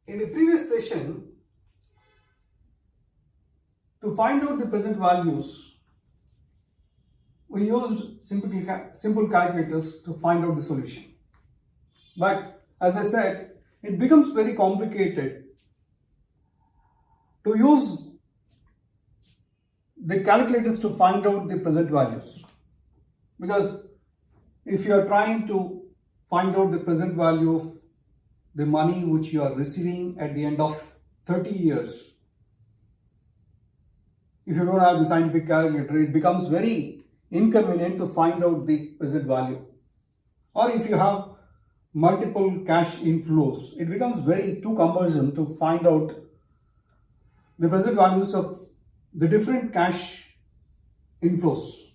In the previous session, to find out the present values, we used simple calculators to find out the solution. But as I said, it becomes very complicated to use the calculators to find out the present values. Because if you are trying to find out the present value of the money which you are receiving at the end of 30 years, if you don't have the scientific calculator, it becomes very inconvenient to find out the present value. Or if you have multiple cash inflows, it becomes very too cumbersome to find out the present values of the different cash inflows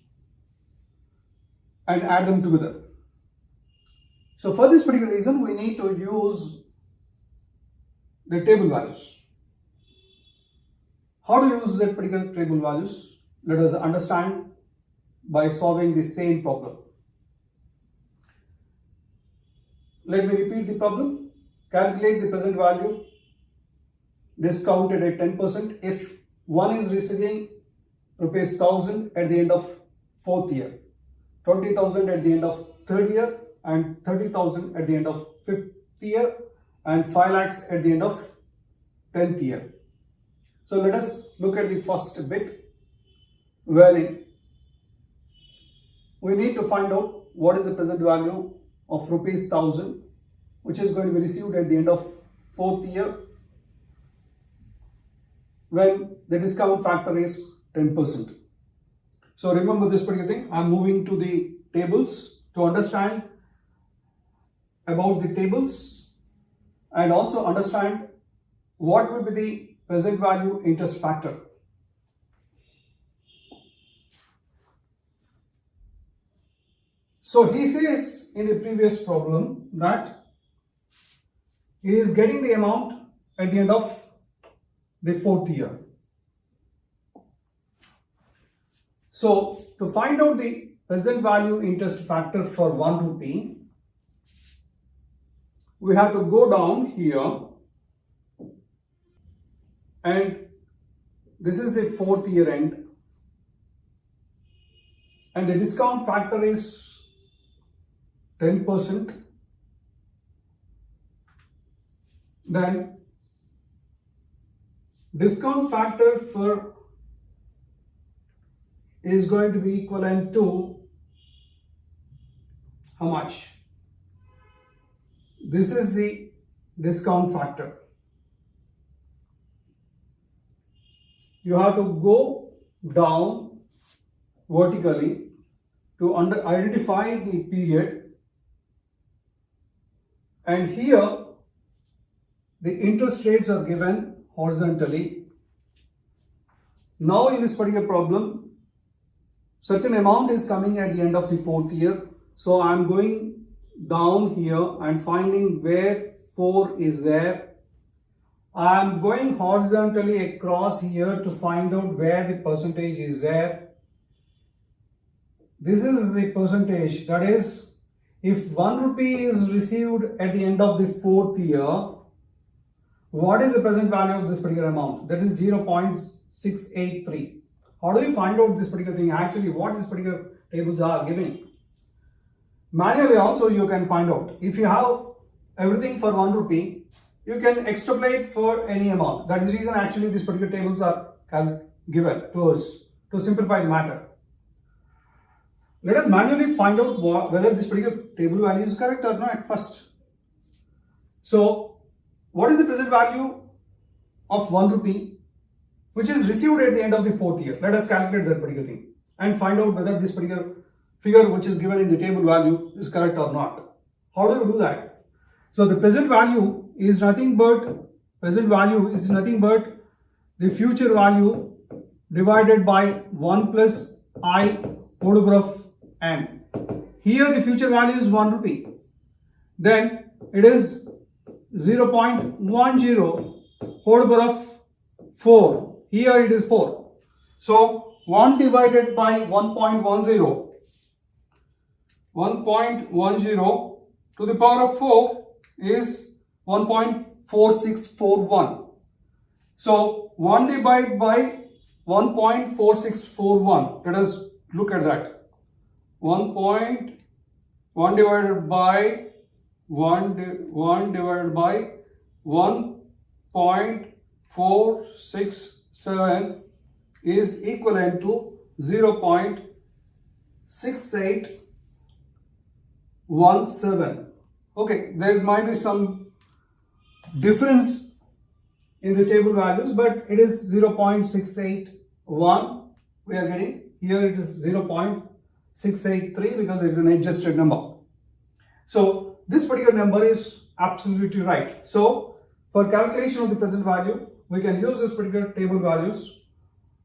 and add them together. So for this particular reason, we need to use the table values. How to use that particular table values? Let us understand by solving the same problem. Let me repeat the problem. Calculate the present value discounted at 10% if one is receiving rupees 1000 at the end of 4th year, 20,000 at the end of 3rd year, and 30,000 at the end of 5th year, and 5 lakhs at the end of 10th year. So let us look at the first bit, wherein we need to find out what is the present value of rupees 1000, which is going to be received at the end of 4th year when the discount factor is 10%. So remember this particular thing. I am moving to the tables to understand about the tables and also understand what will be the present value interest factor. So he says in the previous problem that he is getting the amount at the end of the 4th year. So to find out the present value interest factor for 1 rupee, we have to go down here, and this is the 4th year end, and the discount factor is 10%. Then discount factor for is going to be equivalent to how much? This is the discount factor. You have to go down vertically to identify the period, and here the interest rates are given horizontally. Now in this particular problem, certain amount is coming at the end of the 4th year. So I am going down here and finding where 4 is there. I am going horizontally across here to find out where the percentage is there. This is the percentage, that is, if 1 rupee is received at the end of the 4th year, what is the present value of this particular amount? That is 0.683. How do we find out this particular thing? Actually, what this particular tables are giving? Manually also you can find out. If you have everything for 1 rupee, you can extrapolate for any amount. That is the reason actually these particular tables are given to us to simplify the matter. Let us manually find out whether this particular table value is correct or not first. So, what is the present value of 1 rupee which is received at the end of the 4th year? Let us calculate that particular thing and find out whether this particular figure which is given in the table value is correct or not. How do you do that? So the present value is nothing but the future value divided by 1 plus I autograph n. Here the future value is 1 rupee. Then it is 0.10 autograph 4. Here it is 4. So 1 divided by 1.10. 1.10 to the power of 4 is 1.5. 1.4641. So 1 divided by 1.4641. Let us look at that. 1 divided by 1 divided by 1.467 is equivalent to 0.6817. Okay, there might be some difference in the table values, but it is 0.681 we are getting. Here it is 0.683 because it is an adjusted number. So this particular number is absolutely right. So for calculation of the present value, we can use this particular table values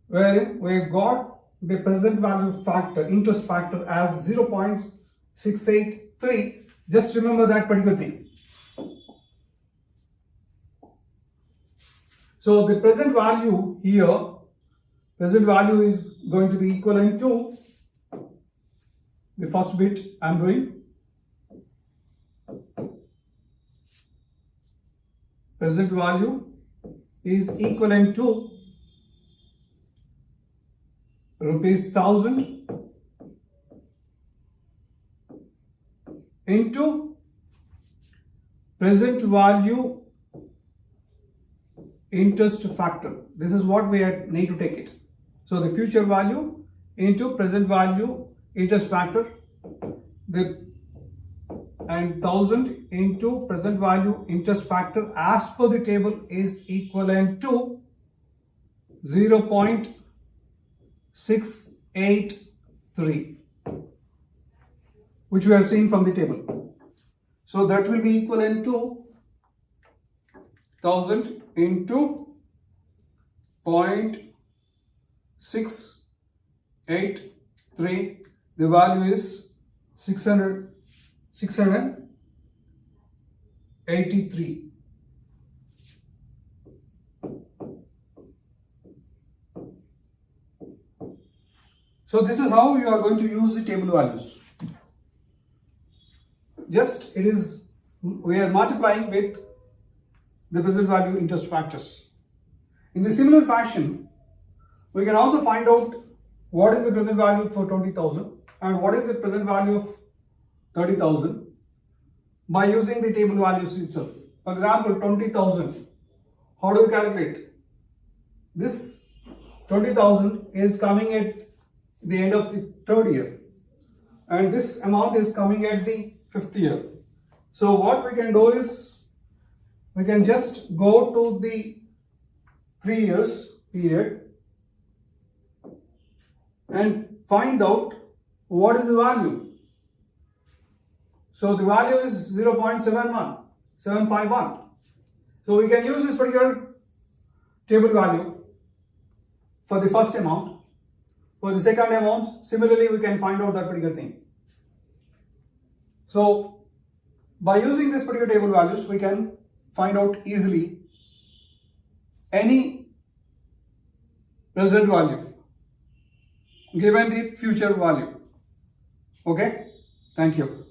where we got the present value factor, interest factor as 0.683. Just remember that particular thing. So the present value here, present value is going to be equivalent to the first bit I am doing. Present value is equivalent to ₹1,000 into present value interest factor. This is what we need to take it. So the future value into present value interest factor, and 1,000 into present value interest factor as per the table is equivalent to 0.683, which we have seen from the table. So that will be equivalent to 1,000 into 0.683. The value is 683. So this is how you are going to use the table values. Just we are multiplying with the present value interest factors. In the similar fashion, we can also find out what is the present value for 20,000 and what is the present value of 30,000 by using the table values itself. For example, 20,000. How do we calculate? This 20,000 is coming at the end of the third year, and this amount is coming at the fifth year. So what we can do is we can just go to the 3 years period and find out what is the value. So the value is 0.751. So we can use this particular table value for the first amount. For the second amount, similarly we can find out that particular thing. So by using this particular table values, we can find out easily any present value given the future value. Okay, thank you.